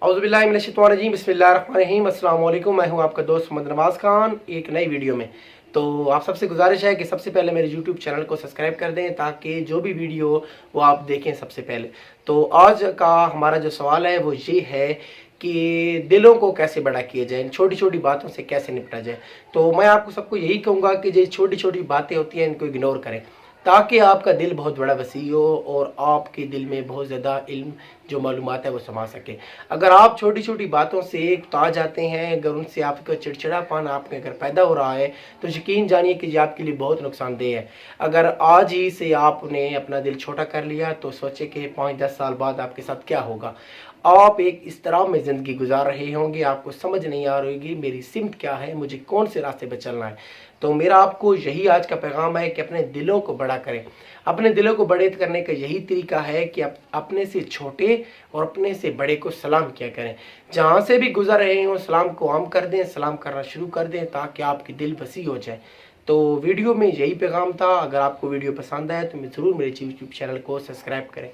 औज़ुबिल्लाहिमिनश्शैतानिर्रजीम बिस्मिल्लाहिर्रहमानिर्रहीम अस्सलाम वालेकुम। मैं हूं आपका दोस्त मोहम्मद नवाज़ खान एक नई वीडियो में। तो आप सबसे गुजारिश है कि सबसे पहले मेरे यूट्यूब चैनल को सब्सक्राइब कर दें ताकि जो भी वीडियो वो आप देखें सबसे पहले। तो आज का हमारा जो सवाल है वो ये है कि दिलों को कैसे बड़ा किया जाए, इन छोटी छोटी बातों से कैसे निपटा जाए। तो मैं आपको सबको यही कहूँगा कि जो छोटी छोटी बातें होती हैं इनको इग्नोर करें ताकि आपका दिल बहुत बड़ा वसी हो और आपके दिल में बहुत ज़्यादा इल्म जो मालूमात है वो समा सके। अगर आप छोटी छोटी बातों से ता जाते हैं, अगर उनसे आपका चिड़चिड़ापन आपके अगर पैदा हो रहा है तो यकीन जानिए कि ये आपके लिए बहुत नुकसानदेह है। अगर आज ही से आपने अपना दिल छोटा कर लिया तो सोचे कि 5-10 साल बाद आपके साथ क्या होगा। आप एक इस तरह में ज़िंदगी गुजार रहे होंगे, आपको समझ नहीं आ रही होगी मेरी सिमत क्या है, मुझे कौन से रास्ते पर चलना है। तो मेरा आपको यही आज का पैगाम है कि अपने दिलों को बड़ा करें। अपने दिलों को बड़े करने का यही तरीका है कि आप अपने से छोटे और अपने से बड़े को सलाम किया करें। जहाँ से भी गुजर रहे हों सलाम को आम कर दें, सलाम करना शुरू कर दें ताकि आपकी दिल वसी हो जाए। तो वीडियो में यही पैगाम था। अगर आपको वीडियो पसंद आए तो ज़रूर मेरे यूट्यूब चैनल को सब्सक्राइब करें।